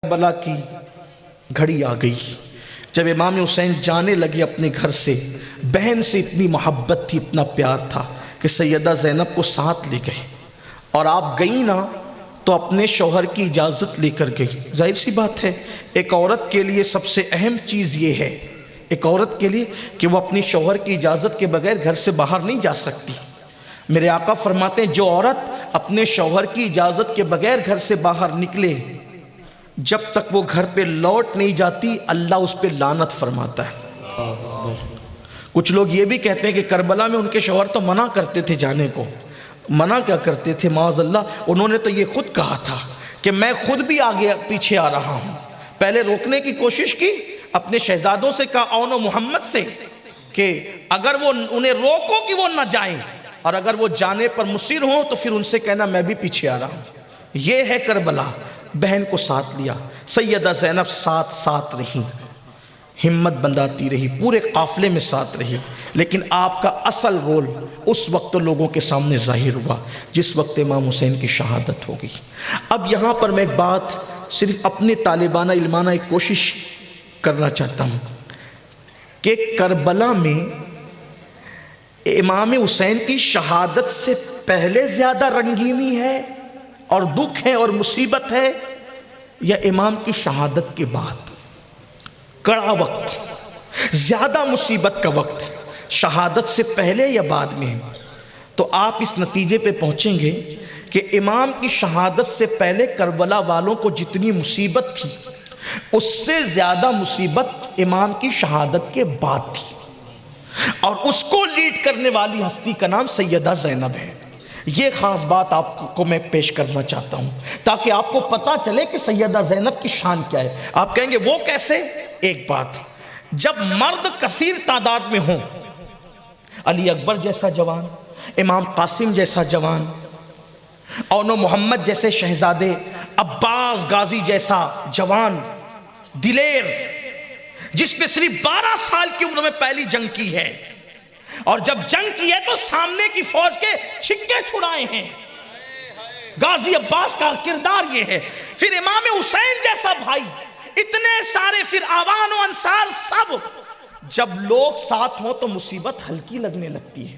کربلا کی گھڑی آ گئی جب امام حسین جانے لگے اپنے گھر سے۔ بہن سے اتنی محبت تھی، اتنا پیار تھا کہ سیدہ زینب کو ساتھ لے گئے، اور آپ گئی نا تو اپنے شوہر کی اجازت لے کر گئی۔ ظاہر سی بات ہے، ایک عورت کے لیے سب سے اہم چیز یہ ہے، ایک عورت کے لیے، کہ وہ اپنی شوہر کی اجازت کے بغیر گھر سے باہر نہیں جا سکتی۔ میرے آقا فرماتے ہیں جو عورت اپنے شوہر کی اجازت کے بغیر گھر سے باہر نکلے، جب تک وہ گھر پہ لوٹ نہیں جاتی اللہ اس پہ لعنت فرماتا ہے۔ کچھ لوگ یہ بھی کہتے ہیں کہ کربلا میں ان کے شوہر تو منع کرتے تھے جانے کو۔ منع کیا کرتے تھے؟ معاذ اللہ، انہوں نے تو یہ خود کہا تھا کہ میں خود بھی آگے پیچھے آ رہا ہوں۔ پہلے روکنے کی کوشش کی، اپنے شہزادوں سے کہا، اونو محمد سے، کہ اگر وہ انہیں روکو کہ وہ نہ جائیں، اور اگر وہ جانے پر مصر ہوں تو پھر ان سے کہنا میں بھی پیچھے آ رہا ہوں۔ یہ ہے کربلا۔ بہن کو ساتھ لیا، سیدہ زینب ساتھ رہی، ہمت بندھاتی رہی، پورے قافلے میں ساتھ رہی، لیکن آپ کا اصل رول اس وقت لوگوں کے سامنے ظاہر ہوا جس وقت امام حسین کی شہادت ہو گئی۔ اب یہاں پر میں ایک بات صرف اپنے طالبانہ علمانہ ایک کوشش کرنا چاہتا ہوں کہ کربلا میں امام حسین کی شہادت سے پہلے زیادہ رنگینی ہے اور دکھ ہے اور مصیبت ہے، یا امام کی شہادت کے بعد؟ کڑا وقت، زیادہ مصیبت کا وقت شہادت سے پہلے یا بعد میں؟ تو آپ اس نتیجے پہ پہنچیں گے کہ امام کی شہادت سے پہلے کربلا والوں کو جتنی مصیبت تھی اس سے زیادہ مصیبت امام کی شہادت کے بعد تھی، اور اس کو لیڈ کرنے والی ہستی کا نام سیدہ زینب ہے۔ یہ خاص بات آپ کو میں پیش کرنا چاہتا ہوں تاکہ آپ کو پتا چلے کہ سیدہ زینب کی شان کیا ہے۔ آپ کہیں گے وہ کیسے؟ ایک بات، جب مرد کثیر تعداد میں ہوں، علی اکبر جیسا جوان، امام قاسم جیسا جوان، اونو محمد جیسے شہزادے، عباس غازی جیسا جوان دلیر، جس نے صرف 12 سال کی عمر میں پہلی جنگ کی ہے، اور جب جنگ کی ہے تو سامنے کی فوج کے چھکے چھڑائے ہیں، غازی عباس کا کردار یہ ہے۔ پھر امام حسین جیسا بھائی، اتنے سارے، پھر آوان و انصار سب، جب لوگ ساتھ ہوں تو مصیبت ہلکی لگنے لگتی ہے،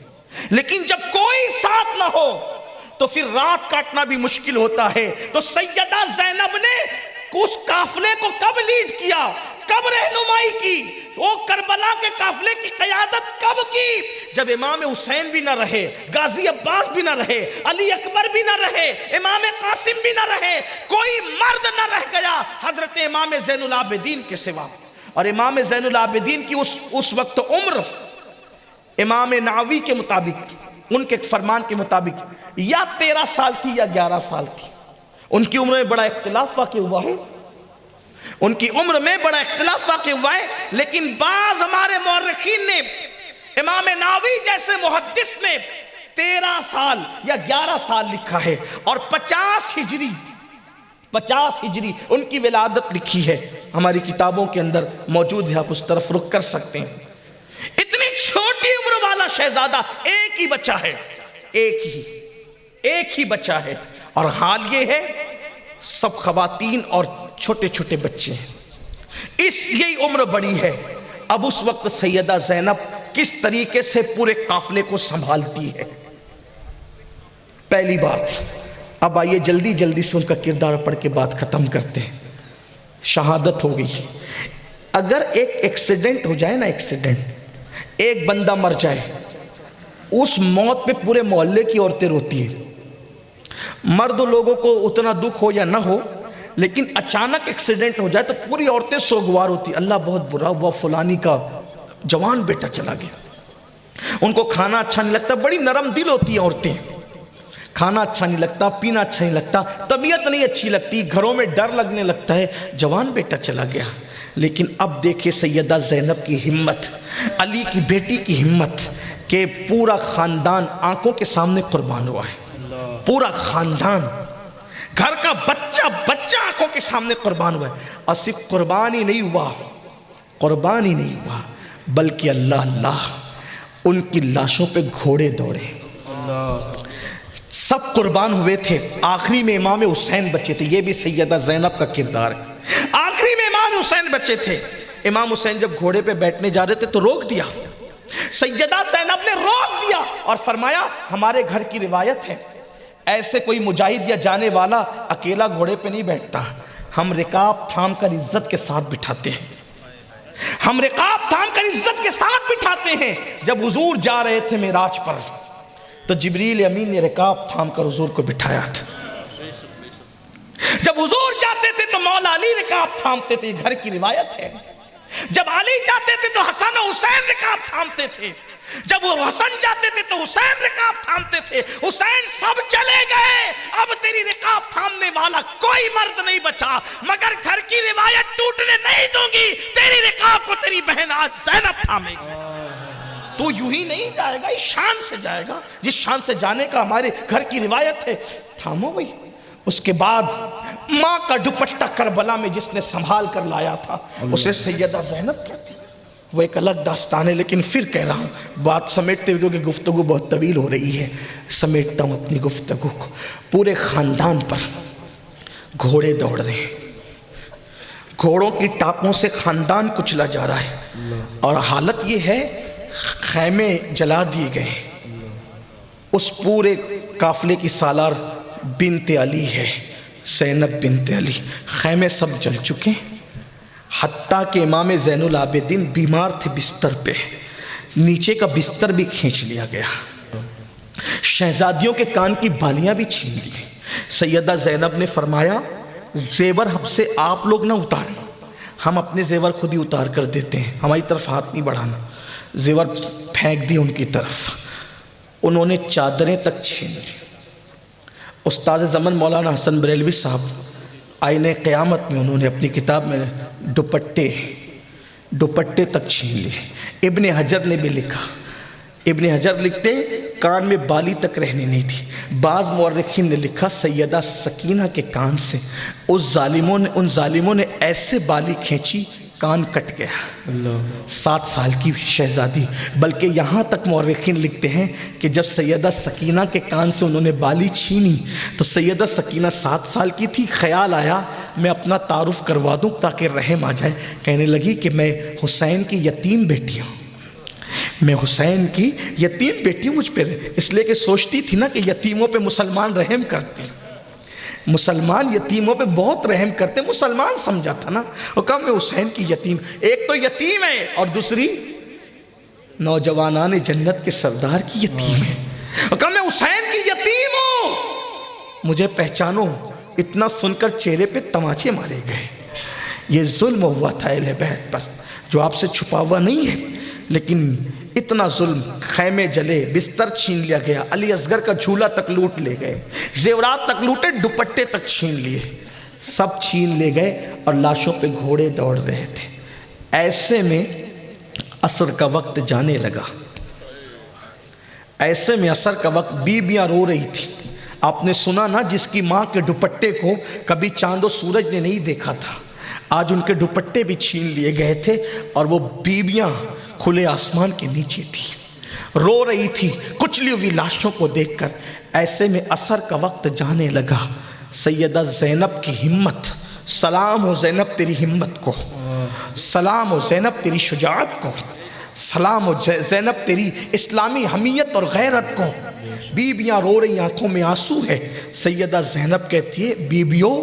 لیکن جب کوئی ساتھ نہ ہو تو پھر رات کاٹنا بھی مشکل ہوتا ہے۔ تو سیدہ زینب نے اس قافلے کو کب لیڈ کیا، کب رہنمائی کی، وہ کربلا کے قافلے کی قیادت کب کی؟ جب امام حسین بھی نہ رہے، غازی عباس بھی نہ رہے، علی اکبر بھی نہ رہے، امام قاسم بھی نہ رہے، کوئی مرد نہ رہ گیا حضرت امام زین العابدین کے سوا۔ اور امام زین العابدین کی اس وقت عمر امام نووی کے مطابق، ان کے فرمان کے مطابق، یا 13 سال تھی یا 11 سال تھی۔ ان کی عمر میں بڑا اختلاف واقع ہوا ہے، ان کی عمر میں بڑا اختلاف واقع ہوا ہے، لیکن بعض ہمارے مورخین نے، امام نووی جیسے محدث نے 13 سال یا 11 سال لکھا ہے، اور 50 ہجری ان کی ولادت لکھی ہے، ہماری کتابوں کے اندر موجود ہے، آپ اس طرف رخ کر سکتے ہیں۔ اتنی چھوٹی عمر والا شہزادہ، ایک ہی بچہ ہے، ایک ہی بچہ ہے، اور حال یہ ہے سب خواتین اور چھوٹے چھوٹے بچے ہیں، یہی عمر بڑی ہے۔ اب اس وقت سیدہ زینب کس طریقے سے پورے قافلے کو سنبھالتی ہے؟ پہلی بات، اب آئیے جلدی سے ان کا کردار پڑھ کے بات ختم کرتے ہیں۔ شہادت ہو گئی، اگر ایک ایکسیڈنٹ ہو جائے نا، ایک بندہ مر جائے، اس موت پہ پورے محلے کی عورتیں روتی ہیں۔ مرد لوگوں کو اتنا دکھ ہو یا نہ ہو، لیکن اچانک ایکسیڈنٹ ہو جائے تو پوری عورتیں سوگوار ہوتی، اللہ بہت برا ہوا، فلانی کا جوان بیٹا چلا گیا۔ ان کو کھانا اچھا نہیں لگتا، بڑی نرم دل ہوتی ہیں عورتیں، کھانا اچھا نہیں لگتا، پینا اچھا نہیں لگتا، طبیعت نہیں اچھی لگتی، گھروں میں ڈر لگنے لگتا ہے، جوان بیٹا چلا گیا۔ لیکن اب دیکھیں سیدہ زینب کی ہمت، علی کی بیٹی کی ہمت، کہ پورا خاندان آنکھوں کے سامنے قربان ہوا ہے، پورا خاندان، گھر کا بچہ آنکھوں کے سامنے قربان ہوا ہے، اور صرف قربان ہی نہیں ہوا بلکہ اللہ ان کی لاشوں پہ گھوڑے دوڑے، سب قربان ہوئے تھے، آخری میں امام حسین بچے تھے۔ یہ بھی سیدہ زینب کا کردار ہے۔ امام حسین بچے تھے. امام حسین جب گھوڑے پہ بیٹھنے جا رہے تھے تو روک دیا. سیدہ زینب نے روک دیا اور فرمایا ہمارے گھر کی روایت ہے ایسے کوئی مجاہد یا جانے والا اکیلا گھوڑے پہ نہیں بیٹھتا, ہم رکاب تھام کر عزت کے ساتھ بٹھاتے ہیں, ہم رکاب تھام کر عزت کے ساتھ بٹھاتے ہیں. جب حضور جا رہے تھے معراج پر تو جبریل امین نے رکاب تھام کر حضور کو بٹھایا تھا. جب حضور جاتے تھے تو مولا علی رکاب تھامتے تھے, گھر کی روایت ہے. جب علی جاتے تھے تو حسن و حسین رکاب تھامتے تھے, جب وہ حسن جاتے تھے تو حسین رکاب تھامتے تھے. حسین سب چلے گئے, اب تیری رکاب تھامنے والا کوئی مرد نہیں بچا, مگر گھر کی روایت ٹوٹنے نہیں دوں گی, تیری رکاب کو تیری بہن آج زینب تھامے گی. تو یوں ہی نہیں جائے گا, اس شان سے جائے گا جس شان سے جانے کا ہمارے گھر کی روایت ہے. تھامو بھئی. اس کے بعد ماں کا دوپٹہ کربلا میں جس نے سنبھال کر لایا تھا اسے سیدہ زینب کہتی. وہ ایک الگ داستان ہے, لیکن پھر کہہ رہا ہوں, بات سمیٹتے ہوئے کہ گفتگو بہت طویل ہو رہی ہے, سمیٹتا ہوں اپنی گفتگو کو. پورے خاندان پر گھوڑے دوڑ رہے ہیں, گھوڑوں کی ٹاپوں سے خاندان کچلا جا رہا ہے, اور حالت یہ ہے خیمے جلا دیے گئے. اس پورے قافلے کی سالار بنت علی ہے, زینب بنت علی. خیمے سب جل چکے, حتیٰ کہ امام زین العابدین بیمار تھے بستر پہ, نیچے کا بستر بھی کھینچ لیا گیا, شہزادیوں کے کان کی بالیاں بھی چھین لی. سیدہ زینب نے فرمایا زیور ہم سے آپ لوگ نہ اتاریں, ہم اپنے زیور خود ہی اتار کر دیتے ہیں, ہماری طرف ہاتھ نہیں بڑھانا. زیور پھینک دی ان کی طرف, انہوں نے چادریں تک چھین لی. استاد زمن مولانا حسن بریلوی صاحب آئینِ قیامت میں انہوں نے اپنی کتاب میں دوپٹے تک چھین لیے. ابن حجر نے بھی لکھا, ابن حجر لکھتے کان میں بالی تک رہنے نہیں تھی. بعض مورخین نے لکھا سیدہ سکینہ کے کان سے ان ظالموں نے ایسے بالی کھینچی کان کٹ گیا. 7 سال کی شہزادی. بلکہ یہاں تک مورخین لکھتے ہیں کہ جب سیدہ سکینہ کے کان سے انہوں نے بالی چھینی تو سیدہ سکینہ 7 سال کی تھی. خیال آیا میں اپنا تعارف کروا دوں تاکہ رحم آ جائے. کہنے لگی کہ میں حسین کی یتیم بیٹی ہوں, میں حسین کی یتیم بیٹی ہوں. مجھ پہ اس لیے کہ سوچتی تھی نا کہ یتیموں پہ مسلمان رحم کرتے, مسلمان یتیموں پہ بہت رحم کرتے. مسلمان سمجھا تھا نا, وہ کہا میں حسین کی یتیم, ایک تو یتیم ہے اور دوسری نوجوانان جنت کے سردار کی یتیم ہے. وہ کہا میں حسین کی یتیم ہوں, مجھے پہچانو. اتنا سن کر چہرے پہ تماچے مارے گئے. یہ ظلم ہوا تھا اہل بیت پر جو آپ سے چھپا ہوا نہیں ہے, لیکن اتنا ظلم. خیمے جلے, بستر چھین لیا گیا, علی اصغر کا جھولا تک لوٹ لے گئے, زیورات تک لوٹے, دوپٹے تک چھین لیے, سب چھین لے گئے اور لاشوں پہ گھوڑے دوڑ رہے تھے. ایسے میں عصر کا وقت جانے لگا. ایسے میں عصر کا وقت بیویاں رو رہی تھی. آپ نے سنا نا جس کی ماں کے دوپٹے کو کبھی چاند و سورج نے نہیں دیکھا تھا, آج ان کے دوپٹے بھی چھین لیے گئے تھے اور وہ بیویاں کھلے آسمان کے نیچے تھی, رو رہی تھی کچلی ہوئی لاشوں کو دیکھ کر. ایسے میں عصر کا وقت جانے لگا. سیدہ زینب کی ہمت, سلام ہو زینب تیری ہمت کو, سلام ہو زینب تیری شجاعت کو, سلام ہو زینب تیری اسلامی حمیت اور غیرت کو. بیویاں رو رہی, آنکھوں میں آنسو ہے. سیدہ زینب کہتی ہے بیویوں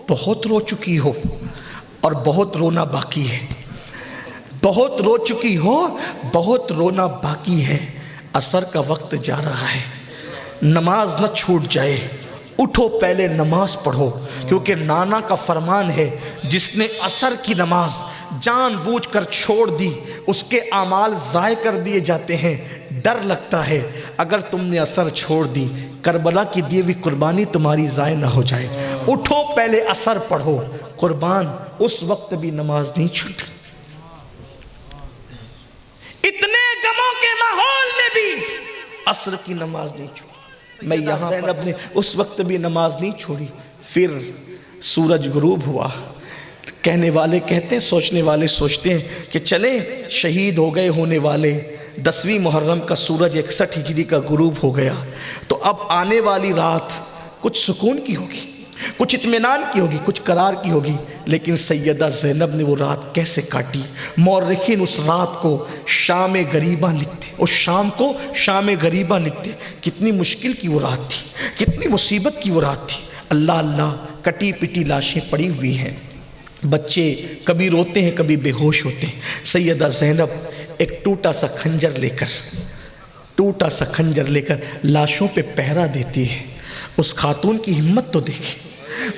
بہت رو چکی ہو اور بہت رونا باقی ہے, بہت رو چکی ہو, بہت رونا باقی ہے. عصر کا وقت جا رہا ہے, نماز نہ چھوٹ جائے, اٹھو پہلے نماز پڑھو, کیونکہ نانا کا فرمان ہے جس نے عصر کی نماز جان بوجھ کر چھوڑ دی اس کے اعمال ضائع کر دیے جاتے ہیں. ڈر لگتا ہے اگر تم نے عصر چھوڑ دی کربلا کی دی ہوئی قربانی تمہاری ضائع نہ ہو جائے. اٹھو پہلے عصر پڑھو. قربان اس وقت بھی نماز نہیں چھوٹی, اتنے غموں کے ماحول میں بھی عصر کی نماز نہیں چھوڑی. میں یہاں زینب نے اس وقت بھی نماز نہیں چھوڑی. پھر سورج غروب ہوا. کہنے والے کہتے ہیں, سوچنے والے سوچتے ہیں کہ چلیں شہید ہو گئے ہونے والے 10ویں محرم کا سورج 61 ہجری کا غروب ہو گیا, تو اب آنے والی رات کچھ سکون کی ہوگی. کچھ اطمینان کی ہوگی، کچھ قرار کی ہوگی، لیکن سیدہ زینب نے وہ رات کیسے کاٹی؟ مورخین اس رات کو شام غریبہ لکھتے، اس شام کو شام غریبہ لکھتے۔ کتنی مشکل کی وہ رات تھی، کتنی مصیبت کی وہ رات تھی۔ اللہ اللہ، کٹی پٹی لاشیں پڑی ہوئی ہیں، بچے کبھی روتے ہیں کبھی بے ہوش ہوتے ہیں۔ سیدہ زینب ایک ٹوٹا سا خنجر لے کر لاشوں پہ پہرا دیتی ہے۔ اس خاتون کی ہمت تو دیکھیں،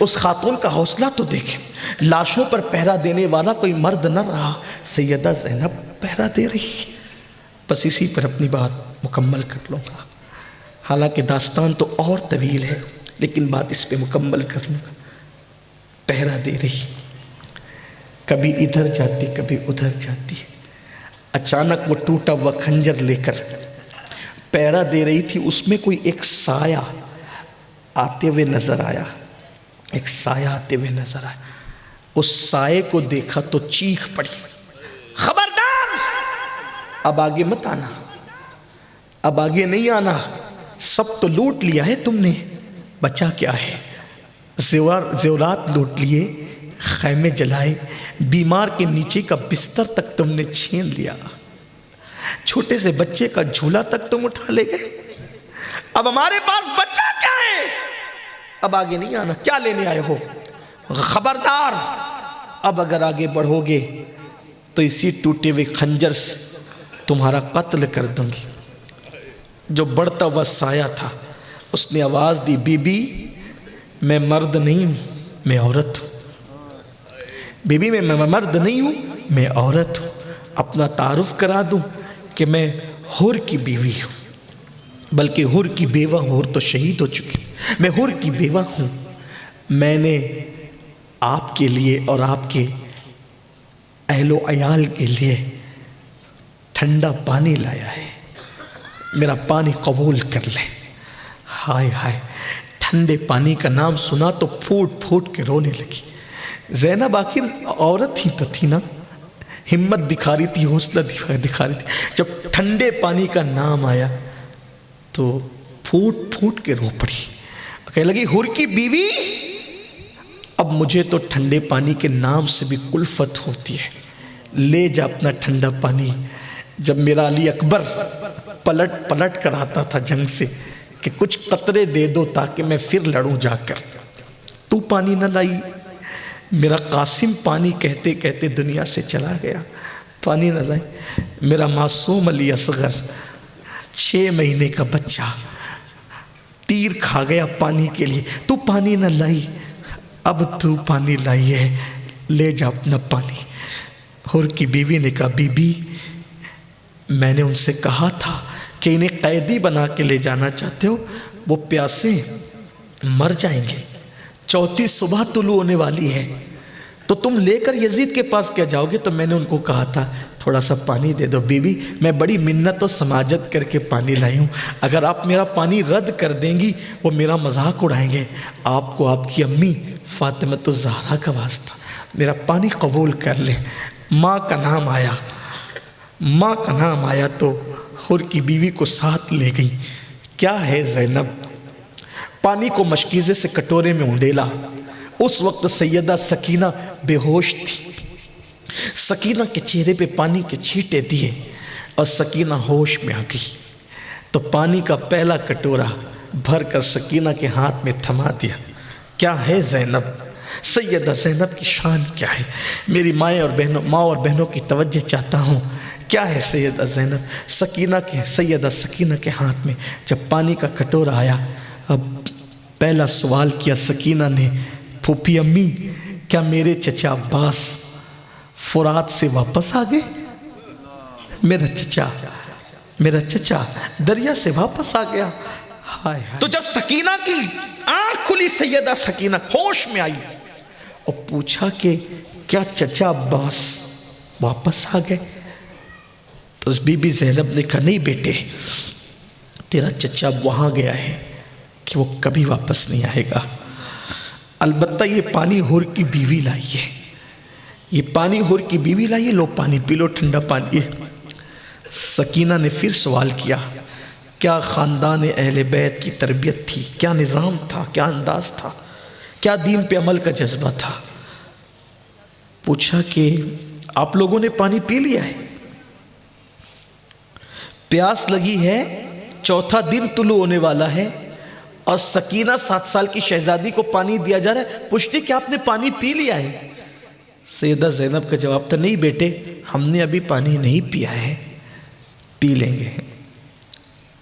اس خاتون کا حوصلہ تو دیکھیں۔ لاشوں پر پہرا دینے والا کوئی مرد نہ رہا، سیدہ زینب پہرا دے رہی ہے۔ بس اسی پر اپنی بات مکمل کر لوں گا، حالانکہ داستان تو اور طویل ہے، لیکن بات اس پہ مکمل کر لوں گا۔ پہرا دے رہی، کبھی ادھر جاتی کبھی ادھر جاتی۔ اچانک وہ ٹوٹا ہوا خنجر لے کر پہرا دے رہی تھی، اس میں کوئی ایک سایہ آتے ہوئے نظر آیا، ایک سایہ آتے ہوئے نظر آیا۔ اس سائے کو دیکھا تو چیخ پڑی، خبردار، اب آگے مت آنا، اب آگے نہیں آنا، سب تو لوٹ لیا ہے تم نے، بچا کیا ہے؟ زیورات لوٹ لیے، خیمے جلائے، بیمار کے نیچے کا بستر تک تم نے چھین لیا، چھوٹے سے بچے کا جھولا تک تم اٹھا لے گئے، اب ہمارے پاس بچہ کیا ہے؟ اب آگے نہیں آنا، کیا لینے آئے ہو؟ خبردار، اب اگر آگے بڑھو گے تو اسی ٹوٹے ہوئے خنجر سے تمہارا قتل کر دوں گی۔ جو بڑھتا ہوا سایہ تھا اس نے آواز دی، بی بی میں مرد نہیں ہوں، میں عورت ہوں، بی بی میں مرد نہیں ہوں، میں عورت ہوں۔ اپنا تعارف کرا دوں کہ میں حر کی بیوی ہوں، بلکہ حر کی بیوہ ہوں، حر تو شہید ہو چکی، میں حر کی بیوہ ہوں۔ میں نے آپ کے لیے اور آپ کے اہل و عیال کے لیے ٹھنڈا پانی لایا ہے، میرا پانی قبول کر لیں۔ ہائے ہائے، ٹھنڈے پانی کا نام سنا تو پھوٹ پھوٹ کے رونے لگی۔ زینب آخر عورت ہی تو تھی نا، ہمت دکھا رہی تھی، حوصلہ دکھا رہی تھی۔ جب ٹھنڈے پانی کا نام آیا تو پھوٹ پھوٹ کے رو پڑی، کہنے لگی حر کی بیوی، اب مجھے تو ٹھنڈے پانی کے نام سے بھی کلفت ہوتی ہے، لے جا اپنا ٹھنڈا پانی۔ جب میرا علی اکبر پلٹ کر آتا تھا جنگ سے کہ کچھ قطرے دے دو تاکہ میں پھر لڑوں جا کر، تو پانی نہ لائی۔ میرا قاسم پانی کہتے کہتے دنیا سے چلا گیا، پانی نہ لائی۔ میرا معصوم علی اصغر 6 مہینے کا بچہ تیر کھا گیا پانی کے لیے، تو پانی نہ لائی، اب تو پانی لائی ہے، لے جا اپنا پانی۔ حر کی بیوی نے کہا، بی بی میں نے ان سے کہا تھا کہ انہیں قیدی بنا کے لے جانا چاہتے ہو، وہ پیاسے مر جائیں گے، چوتھی صبح طلوع ہونے والی ہے، تو تم لے کر یزید کے پاس کیا جاؤ گے؟ تو میں نے ان کو کہا تھا تھوڑا سا پانی دے دو۔ بیوی میں بڑی منت و سماجت کر کے پانی لائی ہوں، اگر آپ میرا پانی رد کر دیں گی وہ میرا مذاق اڑائیں گے، آپ کو آپ کی امی فاطمۃ الزہرا کا واسطہ، میرا پانی قبول کر لیں۔ ماں کا نام آیا تو حر کی بیوی کو ساتھ لے گئی۔ کیا ہے زینب؟ پانی کو مشکیزے سے کٹورے میں اونڈیلا۔ اس وقت سیدہ سکینہ بے ہوش تھی، سکینہ کے چہرے پہ پانی کے چھینٹے دیے اور سکینہ ہوش میں آ گئی، تو پانی کا پہلا کٹورا بھر کر سکینہ کے ہاتھ میں تھما دیا۔ کیا ہے زینب؟ سیدہ زینب کی شان کیا ہے؟ میری ماں اور بہنوں کی توجہ چاہتا ہوں، کیا ہے سیدہ زینب؟ سیدہ سکینہ کے ہاتھ میں جب پانی کا کٹورا آیا، اب پہلا سوال کیا سکینہ نے، پھوپھی امی کیا میرے چچا عباس فرات سے واپس آ گئے؟ میرا چچا دریا سے واپس آ گیا۔ ہائے ہائے۔ تو جب سکینہ کی آنکھ کھلی، سیدہ سکینہ ہوش میں آئی اور پوچھا کہ کیا چچا عباس واپس آ گئے؟ تو اس بی بی زینب نے کہا، نہیں بیٹے، تیرا چچا وہاں گیا ہے کہ وہ کبھی واپس نہیں آئے گا، البتہ یہ پانی حر کی بیوی لائی ہے، یہ پانی حر کی بیوی لائی ہے، لو پانی پی لو، ٹھنڈا پانی ہے۔ سکینہ نے پھر سوال کیا، کیا خاندان اہل بیت کی تربیت تھی، کیا نظام تھا، کیا انداز تھا کیا دین پہ عمل کا جذبہ تھا. پوچھا کہ آپ لوگوں نے پانی پی لیا ہے؟ پیاس لگی ہے، چوتھا دن طلوع ہونے والا ہے اور سکینہ 7 سال کی شہزادی کو پانی دیا جا رہا ہے. پوچھتے کہ آپ نے پانی پی لیا ہے؟ سیدہ زینب کا جواب تھا نہیں بیٹے، ہم نے ابھی پانی نہیں پیا ہے، پی لیں گے.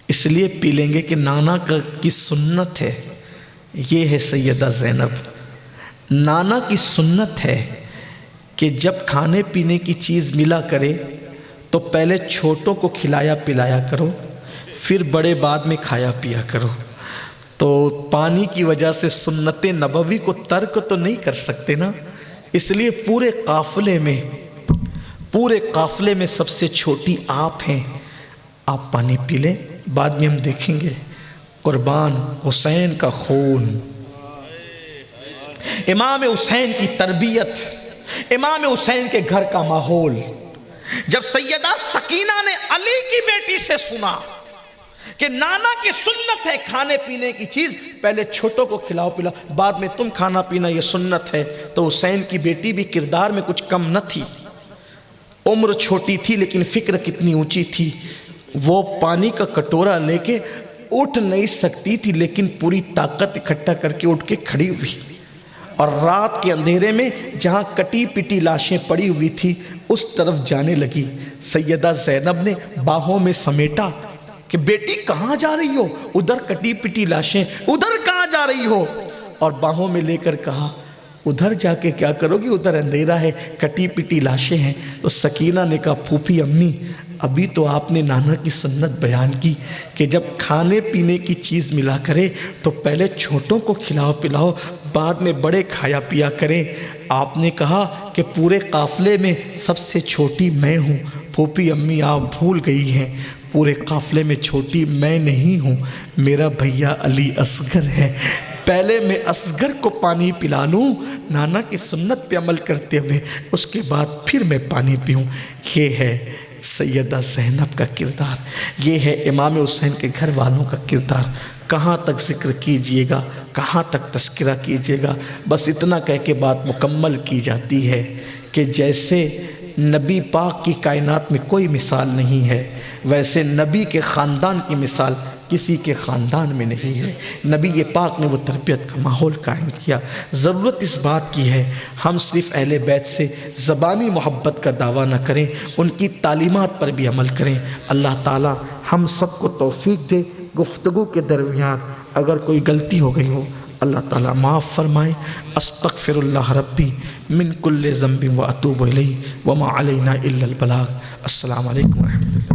اس لیے پی لیں گے کہ نانا کی سنت ہے. یہ ہے سیدہ زینب. نانا کی سنت ہے کہ جب کھانے پینے کی چیز ملا کرے تو پہلے چھوٹوں کو کھلایا پلایا کرو، پھر بڑے بعد میں کھایا پیا کرو. تو پانی کی وجہ سے سنت نبوی کو ترک تو نہیں کر سکتے نا. اس لیے پورے قافلے میں سب سے چھوٹی آپ ہیں، آپ پانی پی لیں. بعد میں ہم دیکھیں گے قربان حسین کا خون، امام حسین کی تربیت، امام حسین کے گھر کا ماحول. جب سیدہ سکینہ نے علی کی بیٹی سے سنا کہ نانا کی سنت ہے کھانے پینے کی چیز پہلے چھوٹوں کو کھلاؤ پلاؤ، بعد میں تم کھانا پینا، یہ سنت ہے، تو حسین کی بیٹی بھی کردار میں کچھ کم نہ تھی. عمر چھوٹی تھی لیکن فکر کتنی اونچی تھی. وہ پانی کا کٹورا لے کے اٹھ نہیں سکتی تھی لیکن پوری طاقت اکٹھا کر کے اٹھ کے کھڑی ہوئی اور رات کے اندھیرے میں جہاں کٹی پٹی لاشیں پڑی ہوئی تھی اس طرف جانے لگی. سیدہ زینب نے باہوں میں سمیٹا کہ بیٹی کہاں جا رہی ہو؟ ادھر کٹی پٹی لاشیں، ادھر کہاں جا رہی ہو؟ اور باہوں میں لے کر کہا ادھر جا کے کیا کرو گی؟ ادھر اندھیرا ہے، کٹی پٹی لاشیں ہیں. تو سکینہ نے کہا پھوپھی امی ابھی تو آپ نے نانا کی سنت بیان کی کہ جب کھانے پینے کی چیز ملا کرے تو پہلے چھوٹوں کو کھلاؤ پلاؤ، بعد میں بڑے کھایا پیا کریں. آپ نے کہا کہ پورے قافلے میں سب سے چھوٹی میں ہوں. پھوپھی امی آپ بھول گئی ہیں، پورے قافلے میں چھوٹی میں نہیں ہوں، میرا بھیا علی اصغر ہے. پہلے میں اصغر کو پانی پلا لوں نانا کی سنت پہ عمل کرتے ہوئے، اس کے بعد پھر میں پانی پیوں. یہ ہے سیدہ زینب کا کردار، یہ ہے امام حسین کے گھر والوں کا کردار. کہاں تک ذکر کیجئے گا، کہاں تک تذکرہ کیجئے گا. بس اتنا کہہ کے بات مکمل کی جاتی ہے کہ جیسے نبی پاک کی کائنات میں کوئی مثال نہیں ہے، ویسے نبی کے خاندان کی مثال کسی کے خاندان میں نہیں ہے. نبی پاک نے وہ تربیت کا ماحول قائم کیا. ضرورت اس بات کی ہے ہم صرف اہل بیت سے زبانی محبت کا دعویٰ نہ کریں، ان کی تعلیمات پر بھی عمل کریں. اللہ تعالی ہم سب کو توفیق دے. گفتگو کے درمیان اگر کوئی غلطی ہو گئی ہو اللہ تعالیٰ معاف فرمائے. استغفر اللہ ربی من کل ذنب و اتوب الیہ وما علینا الا البلاغ. السلام علیکم ورحمۃ اللہ.